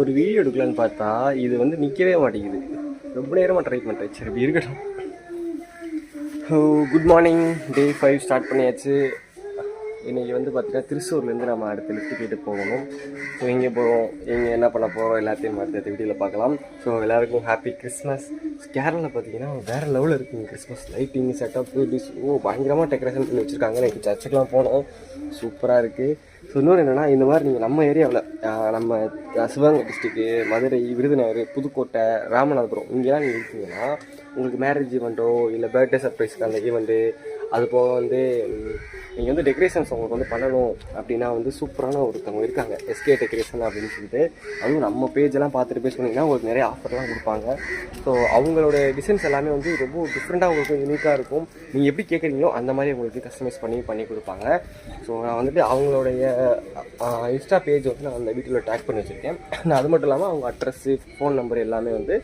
ஒரு வீடியோ எடுக்கலான்னு பார்த்தா இது வந்து நிற்கவே மாட்டேங்குது. ரொம்ப நேரமாக ட்ரை பண்ணுறேன். சரி இப்படி இருக்கட்டும். Good morning. டே 5 ஸ்டார்ட் பண்ணியாச்சு. இன்றைக்கி வந்து பார்த்தீங்கன்னா திருச்சூர்லேருந்து நம்ம அடுத்த லிஃப்ட் கேட்டு போகணும். ஸோ எங்கே போகிறோம், எங்கே என்ன பண்ண போகிறோம் எல்லாத்தையும் அடுத்த வீடியோவில் பார்க்கலாம். ஸோ எல்லாருக்கும் ஹாப்பி கிறிஸ்மஸ். கேரளாவில் பார்த்தீங்கன்னா வேறு லெவலில் இருக்குங்க கிறிஸ்மஸ். லைட்டிங் செட்டப்பு பயங்கரமாக டெக்கரேஷன் பண்ணி வச்சுருக்காங்க. எனக்கு சர்ச்சுக்கெலாம் போனோம், சூப்பராக இருக்குது. ஸோ இன்னொன்று என்னென்னா, இந்த மாதிரி நீங்கள் நம்ம ஏரியாவில் நம்ம சிவகங்கை டிஸ்ட்ரிக்கு, மதுரை, விருதுநகர், புதுக்கோட்டை, ராமநாதபுரம் இங்கெல்லாம் நீங்கள் இருக்கீங்கன்னா உங்களுக்கு மேரேஜ் ஈவெண்ட்டோ இல்லை பர்த்டே சர்ப்ரைஸ்க்கு அந்த ஈவெண்ட்டு, அது போக வந்து நீங்கள் வந்து டெக்கரேஷன்ஸ் உங்களுக்கு வந்து பண்ணணும் அப்படின்னா வந்து சூப்பரான ஒருத்தவங்க இருக்காங்க, எஸ்கே டெக்கரேஷன் அப்படின்னு சொல்லிட்டு. அதுவும் நம்ம பேஜெல்லாம் பார்த்துட்டு பேச சொன்னீங்கன்னா உங்களுக்கு நிறைய ஆஃபர்லாம் கொடுப்பாங்க. ஸோ அவங்களோட டிசைன்ஸ் எல்லாமே வந்து ரொம்ப டிஃப்ரெண்ட்டாக உங்களுக்கு யூனிக்காக இருக்கும். நீங்கள் எப்படி கேட்குறீங்களோ அந்த மாதிரி உங்களுக்கு கஸ்டமைஸ் பண்ணி கொடுப்பாங்க. ஸோ நான் வந்துட்டு அவங்களுடைய இன்ஸ்டா பேஜ் வந்து நான் அந்த வீட்டில் டேக் பண்ணி வச்சுருக்கேன். நான் அது மட்டும் இல்லாமல் அவங்க அட்ரஸ்ஸு, ஃபோன் நம்பர் எல்லாமே வந்து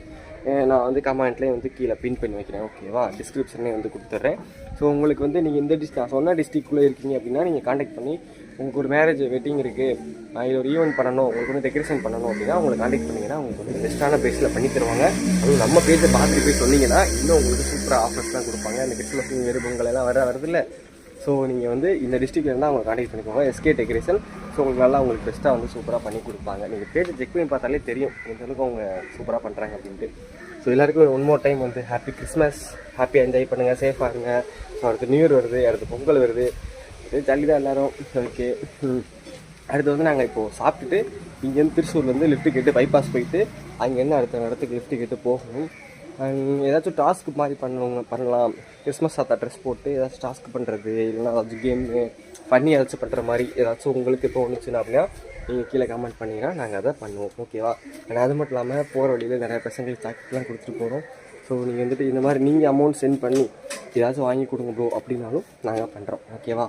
நான் வந்து கமெண்ட்லேயே வந்து கீழே பின் பண்ணி வைக்கிறேன். ஓகேவா, டிஸ்கிரிப்ஷன்லேயே வந்து கொடுத்துட்றேன். ஸோ உங்களுக்கு வந்து நீங்கள் இந்த நான் சொன்ன டிஸ்ட்ரிக்ட்குள்ளே இருக்கீங்க அப்படின்னா நீங்கள் காண்டாக்ட் பண்ணி உங்களுக்கு ஒரு மேரேஜ் வெட்டிங் இருக்குது, இதில் ஒரு ஈவெண்ட் பண்ணணும், உங்களுக்கு வந்து டெக்கரேஷன் பண்ணணும் அப்படின்னா உங்களை காண்டாக்ட் பண்ணிங்கன்னா உங்களுக்கு வந்து பெஸ்ட்டான ப்ரைஸில் பண்ணி தருவாங்க. அதுவும் நம்ம பேஜை பார்த்துட்டு போய் சொன்னீங்கன்னா இன்னும் உங்களுக்கு சூப்பராக ஆஃபர்ஸ்லாம் கொடுப்பாங்க. இந்த கிறிஸ்மஸ் நியூ இயர் பொங்கல் எல்லாம் வருதில்ல. ஸோ நீங்கள் வந்து இந்த டிஸ்ட்ரிக்டில் இருந்தால் அவங்க காண்டாக்ட் பண்ணிக்கோங்க, எஸ்கே டெக்கரேஷன். ஸோ உங்களுக்கு நல்லா உங்களுக்கு பெஸ்ட்டாக வந்து சூப்பராக பண்ணி கொடுப்பாங்க. நீங்கள் பேஜை செக் பண்ணி பார்த்தாலே தெரியும் எந்த அளவுக்கு அவங்க சூப்பராக பண்ணுறாங்க அப்படின்ட்டு. ஸோ எல்லாருக்கும் ஒன் மோர் டைம் வந்து ஹாப்பி கிறிஸ்மஸ், ஹாப்பியாக என்ஜாய் பண்ணுங்கள், சேஃபாக இருங்க. ஸோ அடுத்து நியூ இயர் வருது, அடுத்து பொங்கல் வருது, இது ஜல்லி தான் எல்லோரும். ஓகே, அடுத்து வந்து நாங்கள் இப்போது சாப்பிட்டுட்டு இங்கேருந்து திருச்சூர்லேருந்து லிஃப்ட்டு கேட்டு பைபாஸ் போயிட்டு அங்கேருந்து அடுத்த இடத்துக்கு லிஃப்ட்டு கேட்டு போகணும். ஏதாச்சும் டாஸ்க்கு மாதிரி பண்ணலாம். கிறிஸ்மஸ் தாத்தா ட்ரெஸ் போட்டு ஏதாச்சும் டாஸ்க் பண்ணுறது, இல்லைனா ஏதாச்சும் கேமு பண்ணி ஏதாச்சும் பண்ணுற மாதிரி ஏதாச்சும் உங்களுக்கு இப்போ ஒன்றுச்சுன்னா அப்படின்னா நீங்கள் கீழே கமெண்ட் பண்ணிங்கன்னா நாங்கள் அதை பண்ணுவோம். ஓகேவா, ஆனால் அது மட்டும் இல்லாமல் போகிற வழியில் நிறையா பசங்களுக்கு சாக்லேட்லாம் கொடுத்துட்டு போகிறோம். ஸோ நீங்கள் வந்துட்டு இந்த மாதிரி நீங்கள் அமௌண்ட் சென்ட் பண்ணி ஏதாச்சும் வாங்கி கொடுங்க ப்ரோ அப்படின்னாலும் நாங்கள் பண்ணுறோம். ஓகேவா,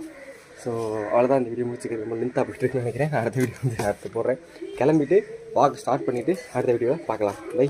ஸோ அவ்வளோதான். இந்த வீடியோ முடிச்சுக்கிறது ரொம்ப லென்த்தாக போய்ட்டு நினைக்கிறேன். அடுத்த வீடியோ வந்து அடுத்து போடுறேன். கிளம்பிட்டு வாக் ஸ்டார்ட் பண்ணிவிட்டு அடுத்த வீடியோவை பார்க்கலாம். பை.